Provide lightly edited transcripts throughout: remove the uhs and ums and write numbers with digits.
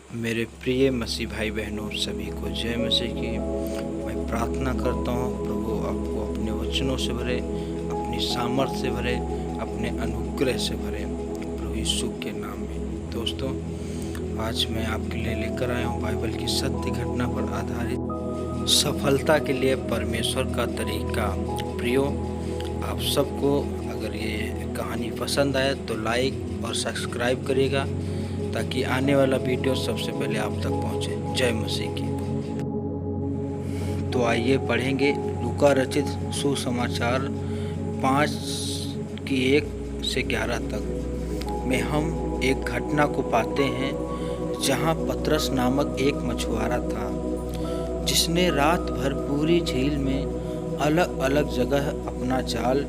मेरे प्रिय मसीह भाई बहनों सभी को जय मसीह की। मैं प्रार्थना करता हूँ प्रभु आपको अपने वचनों से भरे, अपनी सामर्थ्य से भरे, अपने अनुग्रह से भरे प्रभु यीशु के नाम में। दोस्तों, आज मैं आपके लिए लेकर आया हूँ बाइबल की सत्य घटना पर आधारित सफलता के लिए परमेश्वर का तरीका। प्रियो, आप सबको अगर ये कहानी पसंद आए तो लाइक और सब्सक्राइब करिएगा ताकि आने वाला वीडियो सबसे पहले आप तक पहुंचे। जय मसीह की। तो आइए पढ़ेंगे लूका रचित सुसमाचार 5:1-11 तक में हम एक घटना को पाते हैं जहां पतरस नामक एक मछुआरा था जिसने रात भर पूरी झील में अलग अलग जगह अपना जाल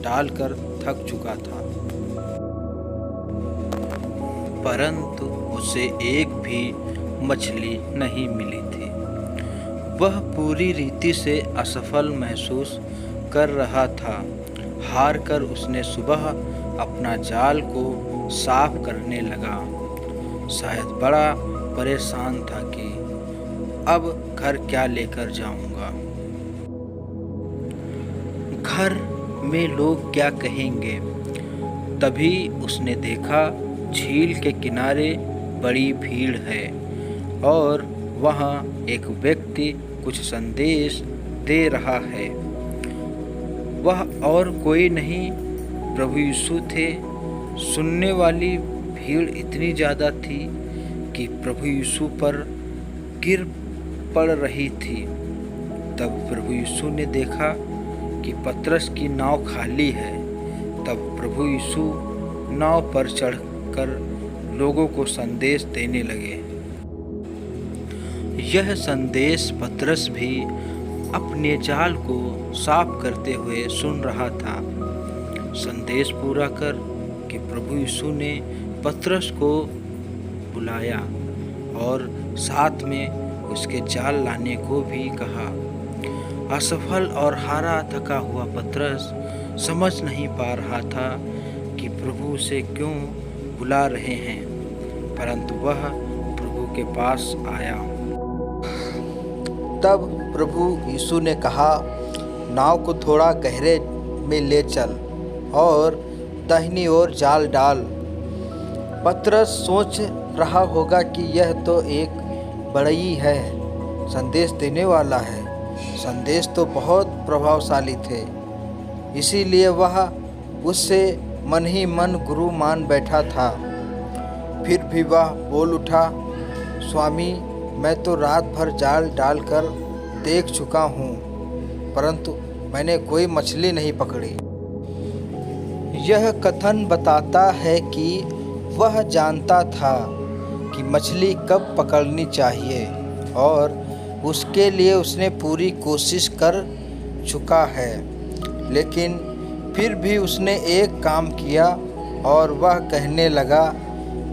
डालकर थक चुका था, परंतु उसे एक भी मछली नहीं मिली थी। वह पूरी रीति से असफल महसूस कर रहा था। हार कर उसने सुबह अपना जाल को साफ करने लगा। शायद बड़ा परेशान था कि अब घर क्या लेकर जाऊंगा। घर में लोग क्या कहेंगे। तभी उसने देखा झील के किनारे बड़ी भीड़ है और वहाँ एक व्यक्ति कुछ संदेश दे रहा है। वह और कोई नहीं प्रभु यीशु थे। सुनने वाली भीड़ इतनी ज़्यादा थी कि प्रभु यीशु पर गिर पड़ रही थी। तब प्रभु यीशु ने देखा कि पतरस की नाव खाली है। तब प्रभु यीशु नाव पर चढ़कर लोगों को संदेश देने लगे। यह संदेश पतरस भी अपने जाल को साफ करते हुए सुन रहा था। संदेश पूरा कर कि प्रभु यीशु ने पतरस को बुलाया और साथ में उसके जाल लाने को भी कहा। असफल और हारा थका हुआ पतरस समझ नहीं पा रहा था कि प्रभु उसे क्यों बुला रहे हैं, परंतु वह प्रभु के पास आया। तब प्रभु यीशु ने कहा, नाव को थोड़ा गहरे में ले चल और दाहिनी ओर जाल डाल। पतरस सोच रहा होगा कि यह तो एक बड़ई है, संदेश देने वाला है। संदेश तो बहुत प्रभावशाली थे, इसीलिए वह उससे मन ही मन गुरु मान बैठा था। फिर भी वह बोल उठा, स्वामी, मैं तो रात भर जाल डालकर देख चुका हूँ, परंतु मैंने कोई मछली नहीं पकड़ी। यह कथन बताता है कि वह जानता था कि मछली कब पकड़नी चाहिए और उसके लिए उसने पूरी कोशिश कर चुका है। लेकिन फिर भी उसने एक काम किया और वह कहने लगा,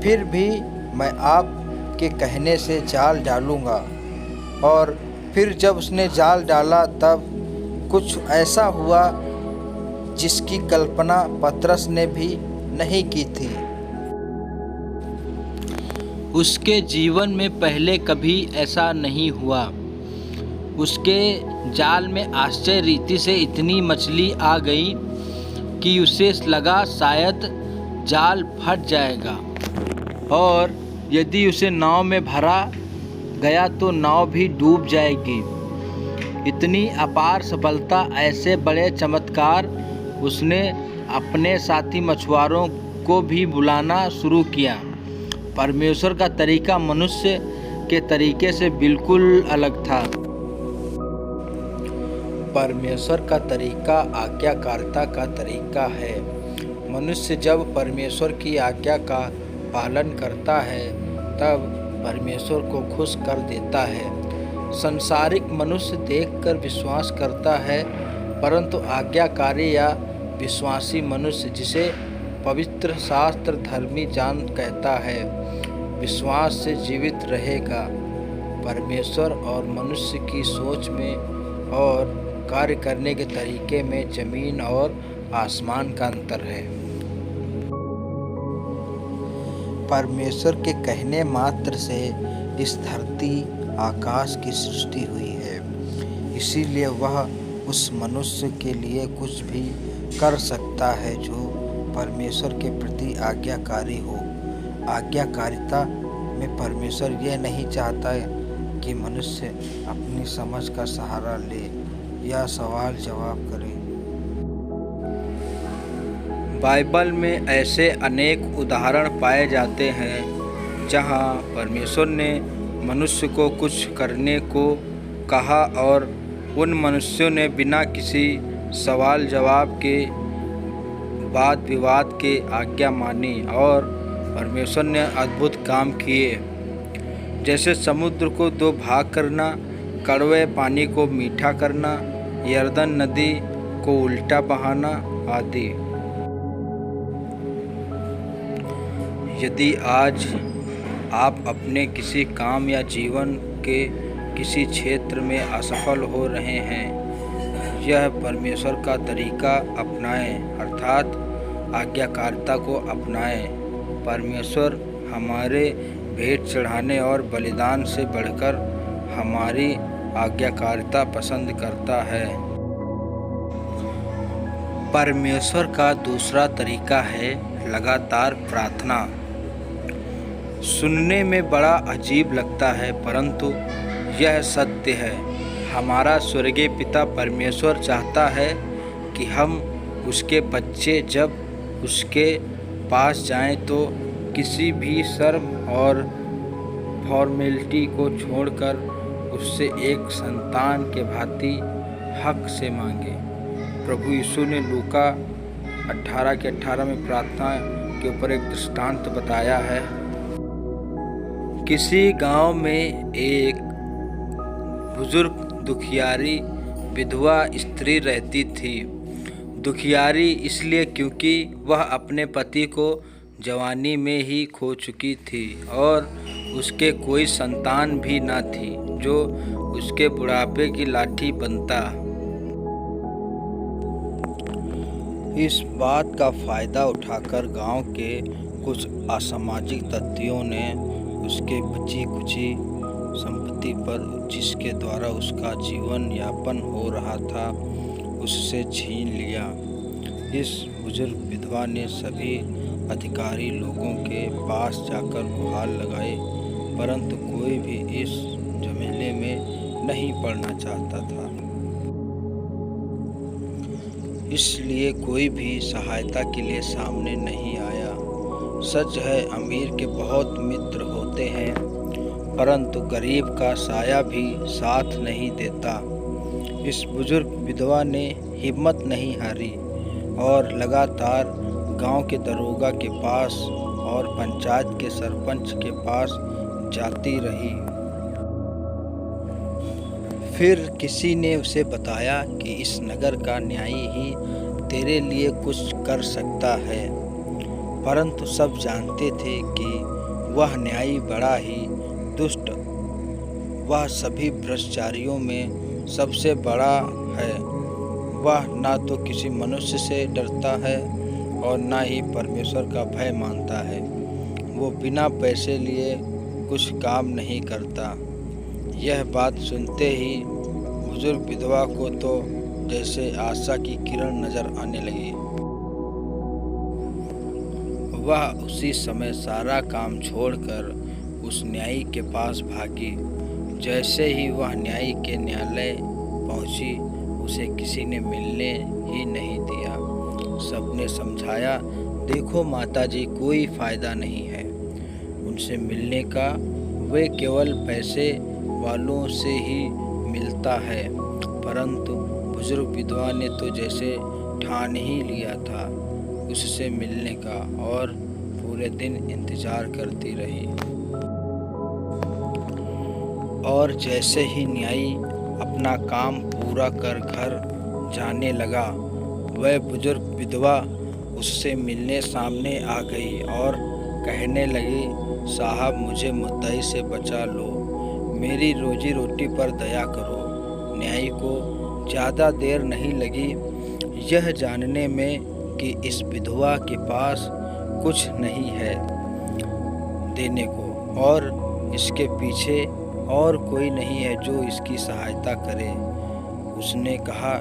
फिर भी मैं आपके कहने से जाल डालूँगा। और फिर जब उसने जाल डाला तब कुछ ऐसा हुआ जिसकी कल्पना पतरस ने भी नहीं की थी। उसके जीवन में पहले कभी ऐसा नहीं हुआ। उसके जाल में आश्चर्य रीति से इतनी मछली आ गई कि उसे लगा शायद जाल फट जाएगा और यदि उसे नाव में भरा गया तो नाव भी डूब जाएगी। इतनी अपार सफलता, ऐसे बड़े चमत्कार, उसने अपने साथी मछुआरों को भी बुलाना शुरू किया। परमेश्वर का तरीका मनुष्य के तरीके से बिल्कुल अलग था। परमेश्वर का तरीका आज्ञाकारिता का तरीका है। मनुष्य जब परमेश्वर की आज्ञा का पालन करता है तब परमेश्वर को खुश कर देता है। संसारिक मनुष्य देखकर विश्वास करता है, परंतु आज्ञाकारी या विश्वासी मनुष्य, जिसे पवित्र शास्त्र धर्मी जान कहता है, विश्वास से जीवित रहेगा। परमेश्वर और मनुष्य की सोच में और कार्य करने के तरीके में जमीन और आसमान का अंतर है। परमेश्वर के कहने मात्र से इस धरती आकाश की सृष्टि हुई है। इसीलिए वह उस मनुष्य के लिए कुछ भी कर सकता है जो परमेश्वर के प्रति आज्ञाकारी हो। आज्ञाकारिता में परमेश्वर यह नहीं चाहता है कि मनुष्य अपनी समझ का सहारा ले या सवाल जवाब करे। बाइबल में ऐसे अनेक उदाहरण पाए जाते हैं जहां परमेश्वर ने मनुष्य को कुछ करने को कहा और उन मनुष्यों ने बिना किसी सवाल जवाब के वाद विवाद के आज्ञा मानी और परमेश्वर ने अद्भुत काम किए, जैसे समुद्र को दो भाग करना, कड़वे पानी को मीठा करना, यरदन नदी को उल्टा बहाना आदि। यदि आज आप अपने किसी काम या जीवन के किसी क्षेत्र में असफल हो रहे हैं, यह परमेश्वर का तरीका अपनाएं, अर्थात आज्ञाकारिता को अपनाएं। परमेश्वर हमारे भेंट चढ़ाने और बलिदान से बढ़कर हमारी आज्ञाकारिता पसंद करता है। परमेश्वर का दूसरा तरीका है लगातार प्रार्थना। सुनने में बड़ा अजीब लगता है, परंतु यह सत्य है। हमारा स्वर्गीय पिता परमेश्वर चाहता है कि हम उसके बच्चे जब उसके पास जाएं तो किसी भी शर्म और फॉर्मेलिटी को छोड़कर उससे एक संतान के भांति हक से मांगे। प्रभु यीशु ने लूका 18:18 में प्रार्थना के ऊपर एक दृष्टांत बताया है। किसी गांव में एक बुजुर्ग दुखियारी विधवा स्त्री रहती थी। दुखियारी इसलिए क्योंकि वह अपने पति को जवानी में ही खो चुकी थी और उसके कोई संतान भी न थी जो उसके बुढ़ापे की लाठी बनता। इस बात का फायदा उठाकर गांव के कुछ असामाजिक तत्वों ने उसके बची कुची संपत्ति पर, जिसके द्वारा उसका जीवन यापन हो रहा था, उससे छीन लिया। इस बुजुर्ग विधवा ने सभी अधिकारी लोगों के पास जाकर गुहार लगाई, परंतु कोई भी इस झमेले में नहीं पड़ना चाहता था। इसलिए कोई भी सहायता के लिए सामने नहीं आया। सच है, अमीर के बहुत मित्र होते हैं, परंतु गरीब का साया भी साथ नहीं देता। इस बुजुर्ग विधवा ने हिम्मत नहीं हारी और लगातार गांव के दरोगा के पास और पंचायत के सरपंच के पास जाती रही। फिर किसी ने उसे बताया कि इस नगर का न्यायी ही तेरे लिए कुछ कर सकता है, परंतु सब जानते थे कि वह न्यायी बड़ा ही दुष्ट, वह सभी भ्रष्टाचारियों में सबसे बड़ा है। वह ना तो किसी मनुष्य से डरता है और ना ही परमेश्वर का भय मानता है। वो बिना पैसे लिए कुछ काम नहीं करता। यह बात सुनते ही बुजुर्ग विधवा को तो जैसे आशा की किरण नजर आने लगी। वह उसी समय सारा काम छोड़कर उस न्यायी के पास भागी। जैसे ही वह न्यायी के न्यायालय पहुंची, उसे किसी ने मिलने ही नहीं दिया। सबने समझाया, देखो माताजी, कोई फ़ायदा नहीं है उनसे मिलने का, वे केवल पैसे वालों से ही मिलता है। परंतु बुजुर्ग विधवा ने तो जैसे ठान ही लिया था उससे मिलने का और पूरे दिन इंतज़ार करती रही। और जैसे ही न्यायी अपना काम पूरा कर घर जाने लगा, वह बुजुर्ग विधवा उससे मिलने सामने आ गई और कहने लगी, साहब, मुझे मुद्दई से बचा लो, मेरी रोजी रोटी पर दया करो। न्यायी को ज़्यादा देर नहीं लगी यह जानने में कि इस विधवा के पास कुछ नहीं है। देने को, और इसके पीछे और कोई नहीं है जो इसकी सहायता करे। उसने कहा,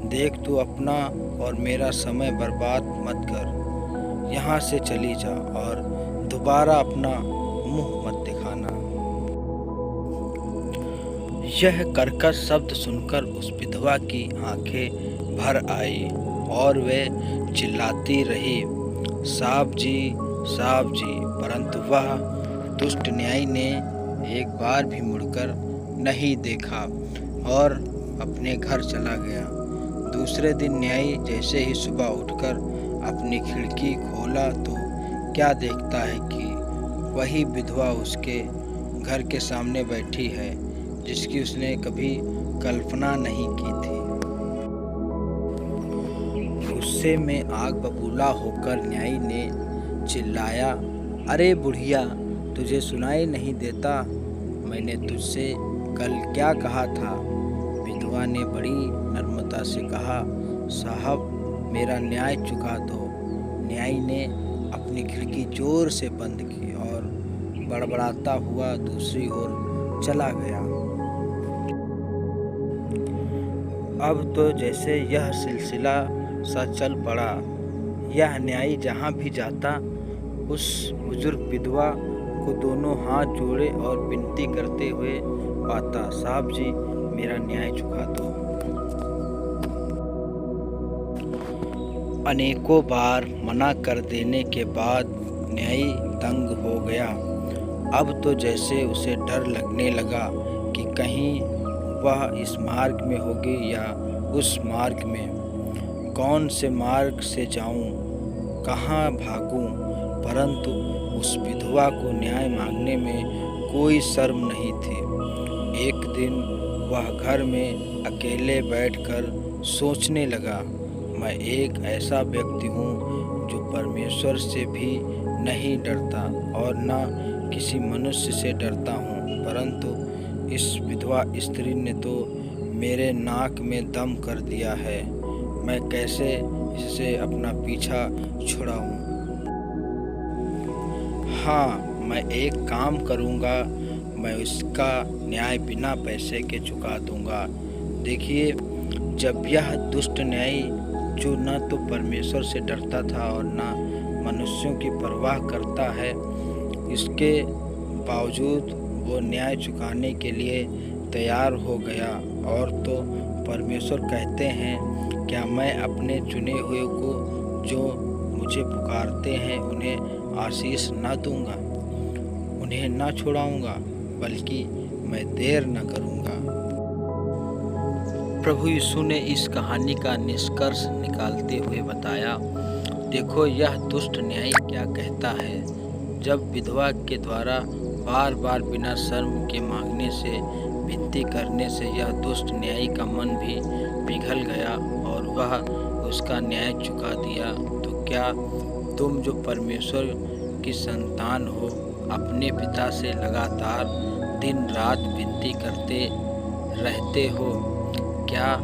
देख तू अपना और मेरा समय बर्बाद मत कर, यहाँ से चली जा और दोबारा अपना मुंह मत दिखाना। यह कर्कश शब्द सुनकर उस विधवा की आंखें भर आई और वे चिल्लाती रही, साहब जी, परंतु वह दुष्ट न्यायी ने एक बार भी मुड़कर नहीं देखा और अपने घर चला गया। दूसरे दिन न्यायी जैसे ही सुबह उठकर अपनी खिड़की खोला तो क्या देखता है कि वही विधवा उसके घर के सामने बैठी है, जिसकी उसने कभी कल्पना नहीं की थी। गुस्से में आग बबूला होकर न्यायी ने चिल्लाया, अरे बुढ़िया, तुझे सुनाई नहीं देता? मैंने तुझसे कल क्या कहा था? विधवा ने बड़ी नम्रता से कहा, साहब मेरा न्याय चुका दो। न्यायी ने अपनी खिड़की जोर से बंद की और बड़बड़ाता हुआ दूसरी ओर चला गया। अब तो जैसे यह सिलसिला सा चल पड़ा। यह न्यायी जहाँ भी जाता उस बुजुर्ग विधवा को दोनों हाथ जोड़े और विनती करते हुए पाता, साहब जी मेरा न्याय चुका दो। अनेकों बार मना कर देने के बाद न्यायी तंग हो गया। अब तो जैसे उसे डर लगने लगा कि कहीं वह इस मार्ग में होगी या उस मार्ग में, कौन से मार्ग से जाऊं, कहाँ भागूं। परंतु उस विधवा को न्याय मांगने में कोई शर्म नहीं थी। एक दिन वह घर में अकेले बैठकर सोचने लगा, मैं एक ऐसा व्यक्ति हूँ जो परमेश्वर से भी नहीं डरता और न किसी मनुष्य से डरता हूँ, परंतु इस विधवा स्त्री ने तो मेरे नाक में दम कर दिया है। मैं कैसे इससे अपना पीछा छुड़ाऊँ? हाँ, मैं एक काम करूँगा, मैं इसका न्याय बिना पैसे के चुका दूँगा। देखिए, जब यह दुष्ट न्यायी जो न तो परमेश्वर से डरता था और न मनुष्यों की परवाह करता है, इसके बावजूद वो न्याय चुकाने के लिए तैयार हो गया। और तो परमेश्वर कहते हैं, क्या मैं अपने चुने हुए को जो मुझे पुकारते हैं उन्हें आशीष न दूंगा, उन्हें न छुड़ाऊंगा, बल्कि मैं देर न करूंगा। प्रभु यीशु ने इस कहानी का निष्कर्ष निकालते हुए बताया, देखो यह दुष्ट न्यायी क्या कहता है। जब विधवा के द्वारा बार बार बिना शर्म के मांगने से, विनती करने से यह दुष्ट न्यायी का मन भी पिघल गया और वह उसका न्याय चुका दिया, तो क्या तुम जो परमेश्वर की संतान हो, अपने पिता से लगातार दिन रात विनती करते रहते हो, क्या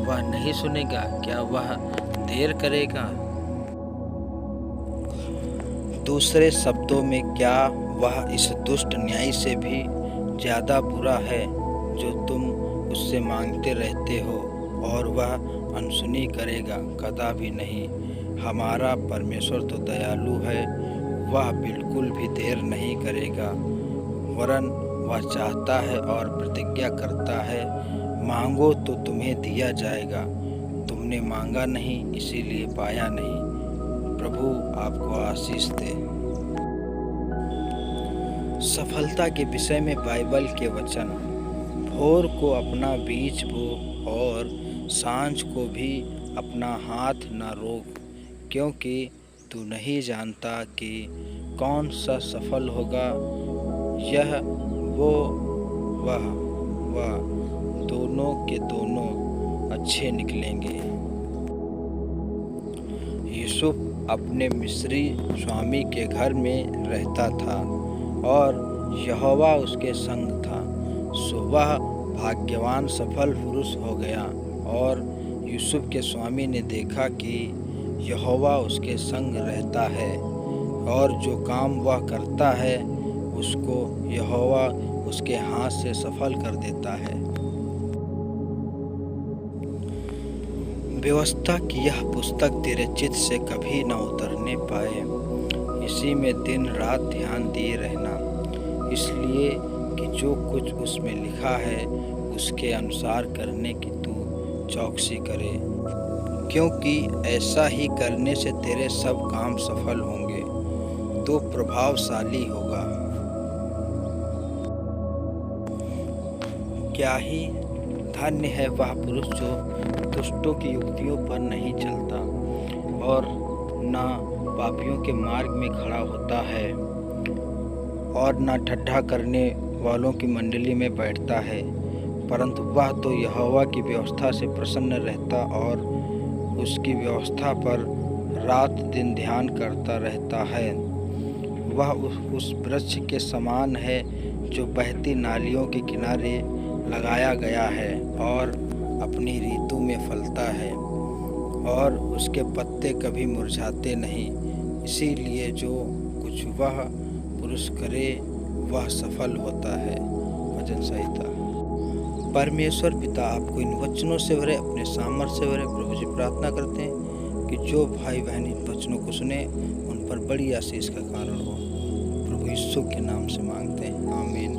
वह नहीं सुनेगा? क्या वह देर करेगा? दूसरे शब्दों में, क्या वह इस दुष्ट न्यायी से भी ज़्यादा बुरा है जो तुम उससे मांगते रहते हो और वह अनसुनी करेगा? कदापि नहीं। हमारा परमेश्वर तो दयालु है, वह बिल्कुल भी देर नहीं करेगा, वरन वह चाहता है और प्रतिज्ञा करता है, मांगो तो तुम्हें दिया जाएगा, तुमने मांगा नहीं इसीलिए पाया नहीं। प्रभु आपको आशीष दे। सफलता के विषय में बाइबल के वचन, भोर को अपना बीज बो और सांझ को भी अपना हाथ न रोक, क्योंकि तू नहीं जानता कि कौन सा सफल होगा, यह वह दोनों के दोनों अच्छे निकलेंगे। यूसुफ अपने मिस्री स्वामी के घर में रहता था और यहोवा उसके संग था, सो वह भाग्यवान सफल पुरुष हो गया। और यूसुफ के स्वामी ने देखा कि यहोवा उसके संग रहता है और जो काम वह करता है उसको यहोवा उसके हाथ से सफल कर देता है। व्यवस्था की यह पुस्तक तेरे चित्त से कभी न उतरने पाए, इसी में दिन रात ध्यान दिए रहना, इसलिए कि जो कुछ उसमें लिखा है उसके अनुसार करने की तू चौकसी करे, क्योंकि ऐसा ही करने से तेरे सब काम सफल होंगे, तो प्रभावशाली होगा। क्या ही धन्य है वह पुरुष जो दुष्टों की युक्तियों पर नहीं चलता और न पापियों के मार्ग में खड़ा होता है और न ठट्ठा करने वालों की मंडली में बैठता है, परंतु वह तो यहोवा की व्यवस्था से प्रसन्न रहता और उसकी व्यवस्था पर रात दिन ध्यान करता रहता है। वह उस वृक्ष के समान है जो बहती नालियों के किनारे लगाया गया है और अपनी ऋतु में फलता है और उसके पत्ते कभी मुरझाते नहीं, इसीलिए जो कुछ वह पुरुष करे वह सफल होता है। भजन संहिता। परमेश्वर पिता आपको इन वचनों से भरे, अपने सामर्थ्य से भरे। प्रभु जी प्रार्थना करते हैं कि जो भाई बहन इन वचनों को सुने उन पर बड़ी आशीष का कारण हो। प्रभु यीशु के नाम से मांगते हैं, आमीन।